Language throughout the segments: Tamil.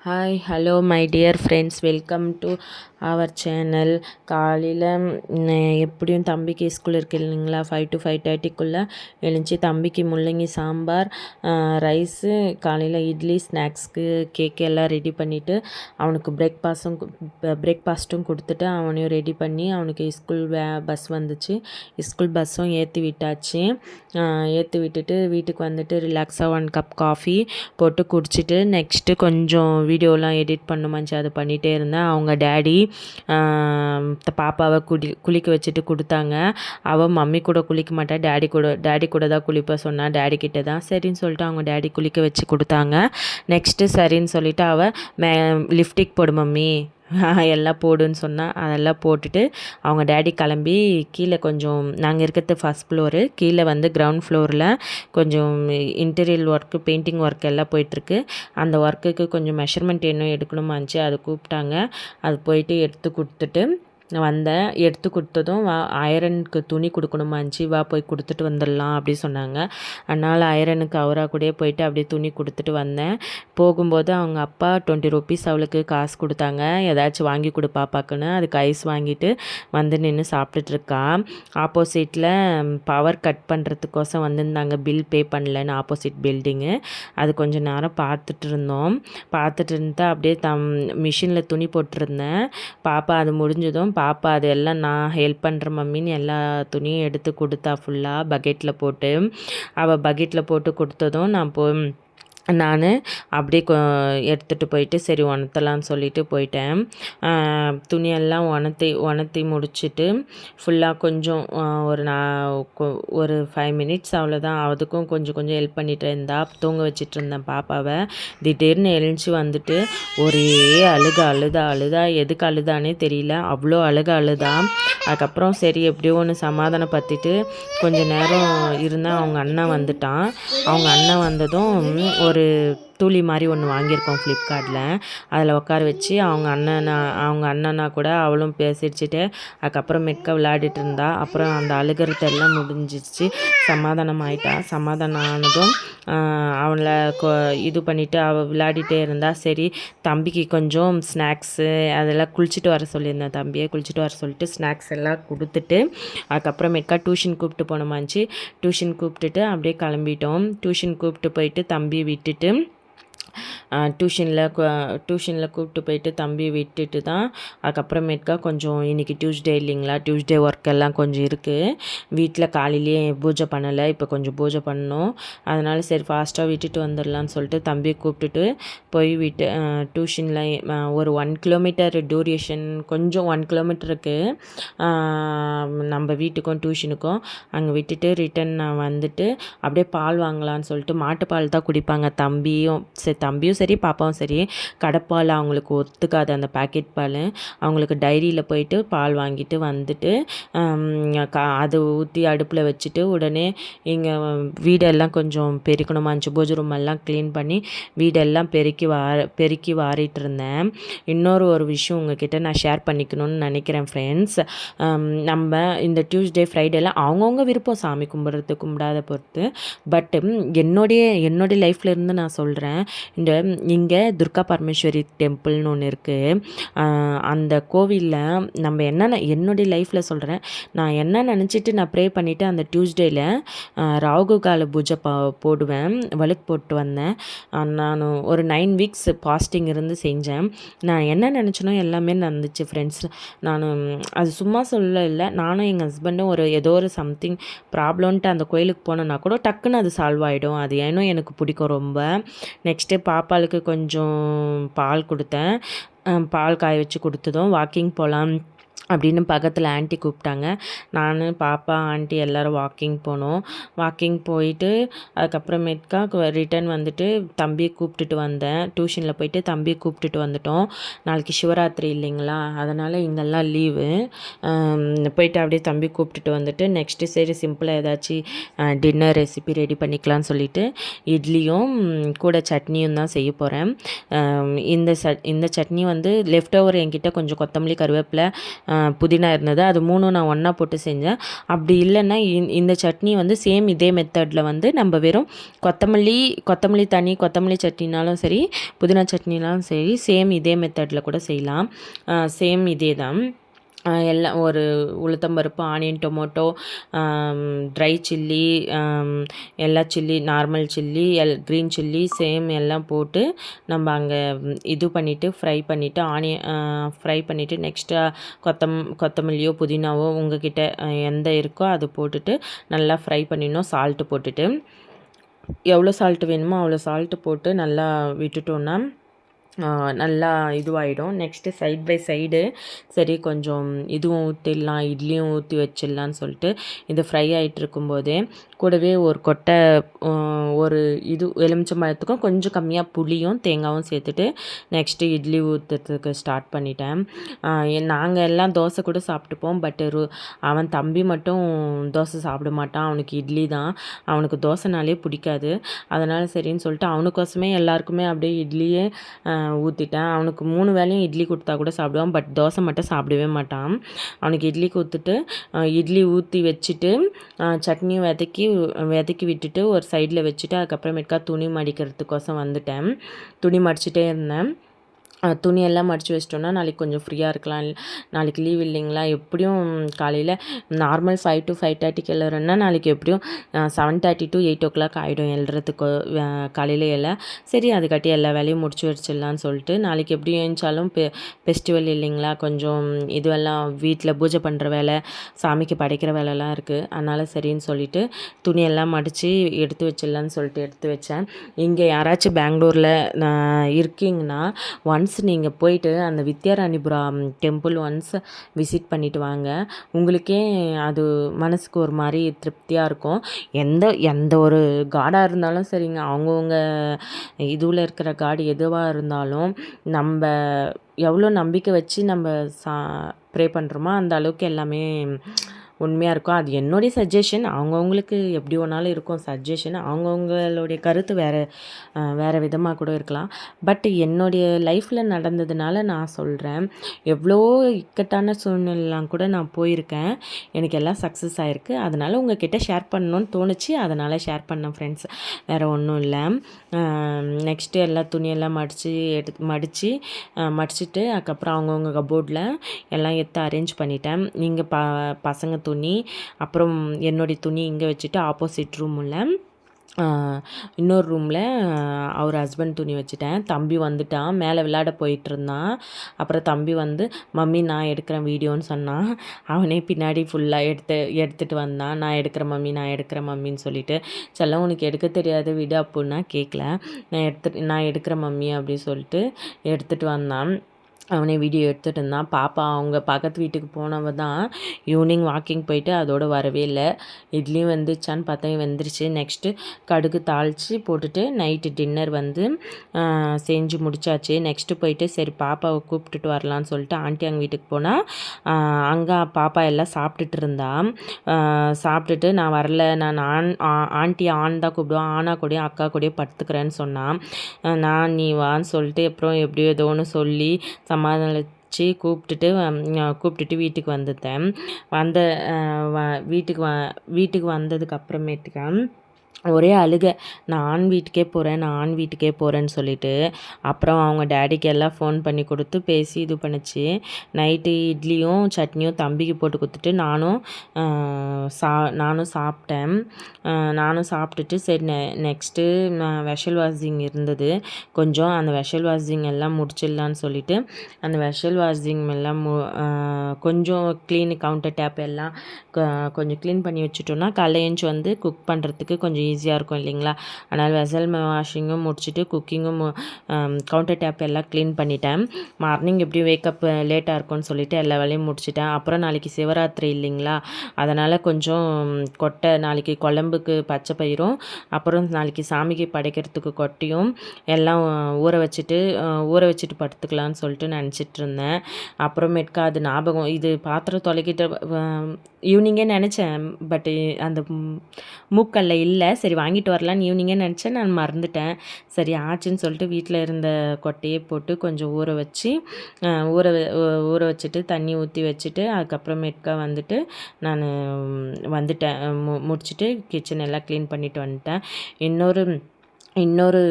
Hi hello my dear friends, welcome to our channel. காலையில் எப்படியும் தம்பிக்கு ஸ்கூல் இருக்குது இல்லைங்களா, 5 to 5:30 எழுந்துச்சி தம்பிக்கு முள்ளங்கி சாம்பார், ரைஸு, காலையில் இட்லி, ஸ்நாக்ஸ்க்கு கேக் எல்லாம் ரெடி பண்ணிவிட்டு அவனுக்கு பிரேக்ஃபாஸ்ட்டும் கொடுத்துட்டு அவனையும் ரெடி பண்ணி அவனுக்கு ஸ்கூல் பஸ் வந்துச்சு. ஸ்கூல் பஸ்ஸும் ஏற்றி விட்டாச்சு. ஏற்றி விட்டுட்டு வீட்டுக்கு வந்துட்டு ரிலாக்ஸாக 1 கப் காஃபி போட்டு குடிச்சிட்டு நெக்ஸ்ட்டு கொஞ்சம் வீடியோலாம் எடிட் பண்ணுமாச்சு, அது பண்ணிகிட்டே இருந்தேன். அவங்க டேடி பாப்பாவை குளிக்க வச்சுட்டு கொடுத்தாங்க. அவள் மம்மி கூட குளிக்க மாட்டா, டேடி கூட தான் குளிப்ப சொன்னா. டேடி கிட்ட தான் சரின்னு சொல்லிட்டு அவங்க டேடி குளிக்க வச்சு கொடுத்தாங்க. நெக்ஸ்ட்டு சரின்னு சொல்லிவிட்டு அவள் லிப்டிக் போடு மம்மி எல்லாம் போடுன்னு சொன்னால் அதெல்லாம் போட்டுட்டு அவங்க டேடி கிளம்பி கீழே கொஞ்சம் நாங்கள் இருக்கிறது ஃபஸ்ட் ஃப்ளோரு, கீழே வந்து கிரவுண்ட் ஃப்ளோரில் கொஞ்சம் இன்டீரியல் ஒர்க்கு, பெயிண்டிங் ஒர்க் எல்லாம் போயிட்டுருக்கு. அந்த ஒர்க்குக்கு கொஞ்சம் மெஷர்மெண்ட் இன்னும் எடுக்கணுமாச்சு, அது கூப்பிட்டாங்க. அது போயிட்டு எடுத்து கொடுத்துட்டு வந்தேன். எடுத்து கொடுத்ததும் அயரனுக்கு துணி கொடுக்கணுமாச்சு, வா போய் கொடுத்துட்டு வந்துடலாம் அப்படி சொன்னாங்க. அதனால் அயரனுக்கு அவராக கூடயே போயிட்டு அப்படியே துணி கொடுத்துட்டு வந்தேன். போகும்போது அவங்க அப்பா 20 rupees அவளுக்கு காசு கொடுத்தாங்க, ஏதாச்சும் வாங்கி கொடு பாப்பாக்குன்னு. அதுக்கு ஐஸ் வாங்கிட்டு வந்து நின்று சாப்பிட்டுட்ருக்கா. ஆப்போசிட்டில் பவர் கட் பண்ணுறதுக்கோசம் வந்திருந்தாங்க, பில் பே பண்ணலன்னு, ஆப்போசிட் பில்டிங்கு. அது கொஞ்சம் நேரம் பார்த்துட்டு இருந்தால் அப்படியே மிஷினில் துணி போட்டிருந்தேன். பாப்பா அது முடிஞ்சதும் பாப்பா அது எல்லாம் நான் ஹெல்ப் பண்ணுற மம்மின்னு எல்லா துணியும் எடுத்து கொடுத்தா ஃபுல்லாக பக்கெட்டில் போட்டு. அவள் பக்கெட்டில் போட்டு கொடுத்ததும் நான் அப்படியே எடுத்துகிட்டு போயிட்டு சரி உணர்த்தலான்னு சொல்லிட்டு போயிட்டேன். துணியெல்லாம் உணர்த்தி முடிச்சுட்டு ஃபுல்லாக கொஞ்சம் ஒரு 5 minutes அவ்வளோதான். அதுக்கும் கொஞ்சம் ஹெல்ப் பண்ணிட்டு இருந்தா. தூங்க வச்சிட்டு இருந்தேன் பாப்பாவை. திடீர்னு எழுந்துச்சி வந்துட்டு ஒரே அழுதா. எதுக்கு அழுதானே தெரியல, அவ்வளோ அழுதா. அதுக்கப்புறம் சரி எப்படியோ ஒன்று சமாதானப்படுத்திட்டு கொஞ்சம் நேரம் இருந்தால் அவங்க அண்ணன் வந்துட்டான். அவங்க அண்ணன் வந்ததும் ஒரு தூளி மாதிரி ஒன்று வாங்கியிருக்கோம் ஃப்ளிப்கார்ட்டில், அதில் உட்கார வச்சு அவங்க அண்ணனா கூட அவளும் பேசிடுச்சுட்டு அதுக்கப்புறமேட்க விளையாடிட்டு இருந்தா. அப்புறம் அந்த அழுகிறதெல்லாம் முடிஞ்சிச்சு, சமாதானம் ஆகிட்டா. சமாதானம் ஆனதும் அவளை இது பண்ணிவிட்டு அவள் விளையாடிட்டே இருந்தா. சரி தம்பிக்கு கொஞ்சம் ஸ்நாக்ஸு அதெல்லாம் குளிச்சுட்டு வர சொல்லியிருந்தேன், தம்பியை குளிச்சுட்டு வர சொல்லிட்டு ஸ்நாக்ஸ் எல்லாம் கொடுத்துட்டு அதுக்கப்புறமேட்கா டியூஷன் கூப்பிட்டு போனோமாச்சு. டியூஷன் கூப்பிட்டுட்டு அப்படியே கிளம்பிட்டோம். டியூஷன் கூப்பிட்டு போயிட்டு தம்பி விட்டுட்டு டியூஷனில் கூப்பிட்டு போயிட்டு தம்பி விட்டுட்டு தான் அதுக்கப்புறமேட்கா கொஞ்சம் இன்றைக்கி டியூஸ்டே இல்லைங்களா, டியூஸ்டே ஒர்க் எல்லாம் கொஞ்சம் இருக்குது. வீட்டில் காலையிலேயே பூஜை பண்ணலை, இப்போ கொஞ்சம் பூஜை பண்ணணும். அதனால் சரி ஃபாஸ்ட்டாக விட்டுட்டு வந்துடலான்னு சொல்லிட்டு தம்பியை கூப்பிட்டுட்டு போய் டியூஷனில் ஒரு 1 kilometer டியூரேஷன், கொஞ்சம் 1 kilometer இருக்குது நம்ம வீட்டுக்கும் டியூஷனுக்கும். அங்கே விட்டுட்டு ரிட்டன் நான் வந்துட்டு அப்படியே பால் வாங்கலான்னு சொல்லிட்டு, மாட்டுப்பால் தான் குடிப்பாங்க தம்பியும் சரி பாப்பாவும் சரி. கடைப்பால் அவங்களுக்கு ஒத்துக்காது, அந்த பேக்கெட் பால். அவங்களுக்கு டைரியில் போயிட்டு பால் வாங்கிட்டு வந்துட்டு அதை ஊற்றி அடுப்பில் வச்சுட்டு உடனே இங்கே வீடெல்லாம் கொஞ்சம் பெருக்கணுமாச்சு. பூஜை ரூம் எல்லாம் க்ளீன் பண்ணி வீடெல்லாம் பெருக்கி வாரிட்டு இருந்தேன். ஒரு விஷயம் உங்ககிட்ட நான் ஷேர் பண்ணிக்கணும்னு நினைக்கிறேன் ஃப்ரெண்ட்ஸ். நம்ம இந்த டியூஸ்டே ஃப்ரைடேலாம் அவங்கவுங்க விருப்பம், சாமி கும்பிடாத பொறுத்து. பட் என்னுடைய லைஃப்பில் இருந்து நான் சொல்கிறேன். இங்கே துர்கா பரமேஸ்வரி டெம்பிள்னு ஒன்று இருக்குது. அந்த கோவிலில் நம்ம என்னுடைய லைஃப்பில் சொல்கிறேன், நான் என்ன நினச்சிட்டு நான் ப்ரே பண்ணிவிட்டு அந்த டியூஸ்டேயில் ராகு கால பூஜை போடுவேன், வழுக்கு போட்டு வந்தேன். நான் ஒரு 9 weeks ஃபாஸ்டிங் இருந்து செஞ்சேன். நான் என்ன நினச்சனோ எல்லாமே நடந்துச்சு ஃப்ரெண்ட்ஸ். அது சும்மா இல்லை, நானும் எங்கள் ஹஸ்பண்டும் ஏதோ ஒரு சம்திங் ப்ராப்ளம்ன்ட்டு அந்த கோயிலுக்கு போனோன்னா கூட டக்குன்னு அது சால்வ் ஆகிடும். அது ஏனோ எனக்கு பிடிக்கும் ரொம்ப. நெக்ஸ்ட்டு பாப்பாளுக்கு கொஞ்சம் பால் கொடுத்தேன். பால் காய வச்சு கொடுத்ததும் வாக்கிங் போகலாம் அப்படின்னு பக்கத்தில் ஆண்டி கூப்பிட்டாங்க. நான் பாப்பா ஆண்டி எல்லோரும் வாக்கிங் போனோம். வாக்கிங் போயிட்டு அதுக்கப்புறமேட்கா ரிட்டன் வந்துட்டு தம்பியை கூப்பிட்டுட்டு வந்தேன். டியூஷனில் போயிட்டு தம்பியை கூப்பிட்டுட்டு வந்துட்டோம். நாளைக்கு சிவராத்திரி இல்லைங்களா, அதனால் இங்கெல்லாம் லீவு. போயிட்டு அப்படியே தம்பி கூப்பிட்டுட்டு வந்துட்டு நெக்ஸ்ட்டு சரி சிம்பிளாக ஏதாச்சும் டின்னர் ரெசிபி ரெடி பண்ணிக்கலாம்னு சொல்லிவிட்டு இட்லியும் கூட சட்னியும் தான் செய்ய போகிறேன். இந்த சட்னி வந்து லெஃப்ட் ஓவர் என்கிட்ட கொஞ்சம் கொத்தமல்லி கருவேப்பிலை புதினா இருந்தது. அது 3ம் நான் ஒன்றா போட்டு செஞ்சேன். அப்படி இல்லைன்னா இந்த சட்னி வந்து சேம் இதே மெத்தடில் வந்து நம்ம வெறும் கொத்தமல்லி தனி கொத்தமல்லி சட்னினாலும் சரி, புதினா சட்னினாலும் சரி, சேம் இதே மெத்தடில் கூட செய்யலாம். சேம் இதே தான். எல்லாம் ஒரு உளுத்தம்பருப்பு, ஆனியன், டொமேட்டோ, ட்ரை சில்லி, எல்லா chilli, normal chilli, green chilli same எல்லாம் போட்டு நம்ம அங்கே இது பண்ணிவிட்டு ஃப்ரை பண்ணிவிட்டு நெக்ஸ்ட்டு கொத்தமல்லியோ புதினாவோ உங்ககிட்ட எந்த இருக்கோ அது போட்டுட்டு நல்லா ஃப்ரை பண்ணிடணும். சால்ட்டு போட்டுட்டு எவ்வளோ சால்ட்டு வேணுமோ அவ்வளோ சால்ட்டு போட்டு நல்லா விட்டுட்டோன்னா நல்லா இதுவாகிடும். நெக்ஸ்ட்டு சைட் பை சைடு சரி கொஞ்சம் இதுவும் ஊற்றிடலாம், இட்லியும் ஊற்றி வச்சிடலான்னு சொல்லிட்டு இது ஃப்ரை ஆகிட்டு இருக்கும்போதே கூடவே ஒரு கொட்டை ஒரு எலுமிச்சம்பழத்துக்கும் கொஞ்சம் கம்மியாக புளியும் தேங்காயும் சேர்த்துட்டு நெக்ஸ்ட்டு இட்லி ஊற்றுறதுக்கு ஸ்டார்ட் பண்ணிட்டேன். நாங்கள் எல்லாம் தோசை கூட சாப்பிட்டுப்போம். அவன் தம்பி மட்டும் தோசை சாப்பிட மாட்டான். அவனுக்கு இட்லி தான். அவனுக்கு தோசைனாலே பிடிக்காது. அதனால் சரின்னு சொல்லிட்டு அவனுக்கோசமே எல்லாருக்குமே அப்படியே இட்லியே ஊற்றிட்டேன். அவனுக்கு 3 வேளையும் இட்லி கொடுத்தா கூட சாப்பிடுவான். பட் தோசை மட்டும் சாப்பிடவே மாட்டான். அவனுக்கு இட்லி கொடுத்துட்டு இட்லி ஊற்றி வச்சுட்டு சட்னியும் வதக்கி விட்டுட்டு ஒரு சைடில் வச்சுட்டு அதுக்கப்புறமேட்டுக்கா துணி மடிக்கிறதுக்கோசம் வந்துட்டேன். துணி மடிச்சிட்டே இருந்தேன். துணியெல்லாம் மடித்து வச்சிட்டோன்னா நாளைக்கு கொஞ்சம் ஃப்ரீயாக இருக்கலாம். நாளைக்கு லீவ் இல்லைங்களா? எப்படியும் காலையில் நார்மல் 5 to 5:30க்கு எழுறேன்னா நாளைக்கு எப்படியும் 7:30 to 8 ஆகிடும் எழுறதுக்கு. காலையில் சரி அதுக்காட்டி எல்லா வேலையும் முடிச்சு வச்சிடலான்னு சொல்லிட்டு நாளைக்கு எப்படியும் எழுந்தாலும் ஃபெஸ்டிவல் இல்லைங்களா? கொஞ்சம் இதுவெல்லாம் வீட்டில் பூஜை பண்ணுற வேலை, சாமிக்கு படைக்கிற வேலைலாம் இருக்குது. அதனால் சரின்னு சொல்லிவிட்டு துணியெல்லாம் மடித்து எடுத்து வச்சிடலான்னு சொல்லிட்டு எடுத்து வச்சேன். இங்கே யாராச்சும் பெங்களூரில் இருக்கீங்கன்னா நீங்கள் போயிட்டு அந்த வித்யாராணிபுரம் டெம்பிள் விசிட் பண்ணிவிட்டு வாங்க. உங்களுக்கே அது மனசுக்கு ஒரு மாதிரி திருப்தியாக இருக்கும். எந்த ஒரு காடாக இருந்தாலும் சரிங்க, அவங்கவுங்க இதுவில் இருக்கிற காடு எதுவாக இருந்தாலும் நம்ம எவ்வளோ நம்பிக்கை வச்சு நம்ம ப்ரே பண்ணுறோமோ அந்த அளவுக்கு எல்லாமே உண்மையாக இருக்கும். அது என்னுடைய சஜஷன். அவங்கவுங்களுக்கு எப்படி வேணாலும் இருக்கும் சஜஷன். அவங்கவுங்களுடைய கருத்து வேறு விதமாக கூட இருக்கலாம். பட் என்னுடைய லைஃப்பில் நடந்ததுனால நான் சொல்கிறேன். எவ்வளோ இக்கட்டான சூழ்நிலைலாம் கூட நான் போயிருக்கேன். எனக்கு எல்லாம் சக்ஸஸ் ஆகிருக்கு. அதனால் உங்ககிட்ட ஷேர் பண்ணணுன்னு தோணுச்சு. அதனால் ஷேர் பண்ணேன் ஃப்ரெண்ட்ஸ். வேறு ஒன்றும் இல்லை. நெக்ஸ்ட்டு எல்லா துணியெல்லாம் மடிச்சுட்டு அதுக்கப்புறம் அவங்கவுங்க கபோர்டில் எல்லாம் எடுத்து அரேஞ்ச் பண்ணிட்டேன். நீங்கள் பசங்க துணி அப்புறம் என்னுடைய துணி இங்கே வச்சுட்டு ஆப்போசிட் ரூமில் இன்னொரு ரூமில் அவர் ஹஸ்பண்ட் துணி வச்சுட்டேன். தம்பி வந்துட்டான். மேலே விளையாட போயிட்டுருந்தான். அப்புறம் தம்பி வந்து மம்மி நான் எடுக்கிறேன் வீடியோன்னு சொன்னான். அவனே பின்னாடி ஃபுல்லாக எடுத்துகிட்டு வந்தான். நான் எடுக்கிறேன் மம்மின்னு சொல்லிட்டு. செல்லம் உனக்கு எடுக்க தெரியாது விடு அப்புடின்னா கேட்கல. நான் எடுக்கிறேன் மம்மி அப்படின்னு சொல்லிட்டு எடுத்துகிட்டு வந்தான். அவனே வீடியோ எடுத்துகிட்டு இருந்தான். பாப்பா அவங்க பக்கத்து வீட்டுக்கு போனவ தான் ஈவினிங் வாக்கிங் போயிட்டு அதோடு வரவே இல்லை. இட்லியும் வெந்துருச்சான்னு பார்த்தா வெந்துருச்சு. நெக்ஸ்ட்டு கடுகு தாளித்து போட்டுட்டு நைட்டு டின்னர் வந்து செஞ்சு முடித்தாச்சு. நெக்ஸ்ட்டு போயிட்டு சரி பாப்பாவை கூப்பிட்டுட்டு வரலான்னு சொல்லிட்டு ஆண்டி அவங்க வீட்டுக்கு போனால் அங்கே பாப்பா எல்லாம் சாப்பிட்டுட்டு இருந்தா. சாப்பிட்டுட்டு நான் வரல, நான் ஆண்டி ஆண் தான் கூப்பிடுவான், ஆனா கூடயும் அக்கா கூடயும் படுத்துக்கிறேன்னு சொன்னான். நீ வான்னு சொல்லிட்டு அப்புறம் எப்படியோ ஏதோ ஒன்று சொல்லி சமாதானிச்சு கூப்பிட்டுட்டு வீட்டுக்கு வந்துட்டேன். வீட்டுக்கு வந்ததுக்கு அப்புறமேட்டுக்கா ஒரே அழுகை. நான் ஆண் வீட்டுக்கே போகிறேன்னு சொல்லிட்டு அப்புறம் அவங்க டேடிக்கு எல்லாம் ஃபோன் பண்ணி கொடுத்து பேசி இது பண்ணிச்சு. நைட்டு இட்லியும் சட்னியும் தம்பிக்கு போட்டு கொடுத்துட்டு நானும் சாப்பிட்டேன். நானும் சாப்பிட்டுட்டு சரி நெக்ஸ்ட்டு வெஷல் வாஷிங் இருந்தது கொஞ்சம். அந்த வெஷல் வாஷிங் எல்லாம் முடிச்சிடலான்னு சொல்லிட்டு அந்த வெஷல் வாஷிங் எல்லாம் கொஞ்சம் கவுண்டர் டேப் எல்லாம் கொஞ்சம் க்ளீன் பண்ணி வச்சுட்டோன்னா காலைல எழுந்துச்சி வந்து குக் பண்ணுறதுக்கு கொஞ்சம் ஈஸியாக இருக்கும் இல்லைங்களா? அதனால் வெசல் வாஷிங்கும் முடிச்சுட்டு குக்கிங்கும் கவுண்டர் டேப் எல்லாம் க்ளீன் பண்ணிட்டேன். மார்னிங் எப்படியும் வேக்கப் லேட்டாக இருக்கும்னு சொல்லிட்டு எல்லா வேலையும் முடிச்சிட்டேன். அப்புறம் நாளைக்கு சிவராத்திரி இல்லைங்களா? அதனால் கொஞ்சம் கொட்டை நாளைக்கு குழம்புக்கு பச்சை பயிரும் அப்புறம் நாளைக்கு சாமிக்கு படைக்கிறதுக்கு கொட்டையும் எல்லாம் ஊற வச்சுட்டு படுத்துக்கலான்னு சொல்லிட்டு நினச்சிட்டு இருந்தேன். அப்புறமேட்டுக்கா அது ஞாபகம் இது பாத்திரம் தொலைக்கிட்ட ஈவினிங்கே நினச்சேன். பட்டு அந்த மூக்கல்ல இல்லை. சரி வாங்கிட்டு வரலான்னு ஈவினிங்கே நினச்சேன், நான் மறந்துட்டேன். சரி ஆச்சுன்னு சொல்லிட்டு வீட்டில் இருந்த கொட்டையை போட்டு கொஞ்சம் ஊற வச்சு ஊற வச்சுட்டு தண்ணி ஊற்றி வச்சுட்டு அதுக்கப்புறமேட்டுக்கா வந்துட்டு நான் வந்துட்டேன். முடிச்சுட்டு கிச்சன் எல்லாம் க்ளீன் பண்ணிட்டு வந்துட்டேன். இன்னொரு இன்னொரு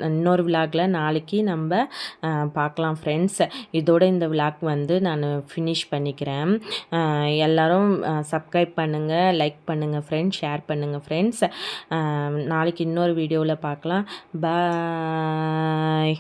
இன்னொரு விலாகில் நாளைக்கு நம்ம பார்க்கலாம் ஃப்ரெண்ட்ஸ். இதோட இந்த விலாக் வந்து நான் ஃபினிஷ் பண்ணிக்கிறேன். எல்லோரும் சப்ஸ்கிரைப் பண்ணுங்கள், லைக் பண்ணுங்கள் ஃப்ரெண்ட்ஸ், ஷேர் பண்ணுங்கள் ஃப்ரெண்ட்ஸ். நாளைக்கு இன்னொரு வீடியோவில் பார்க்கலாம். பாய்.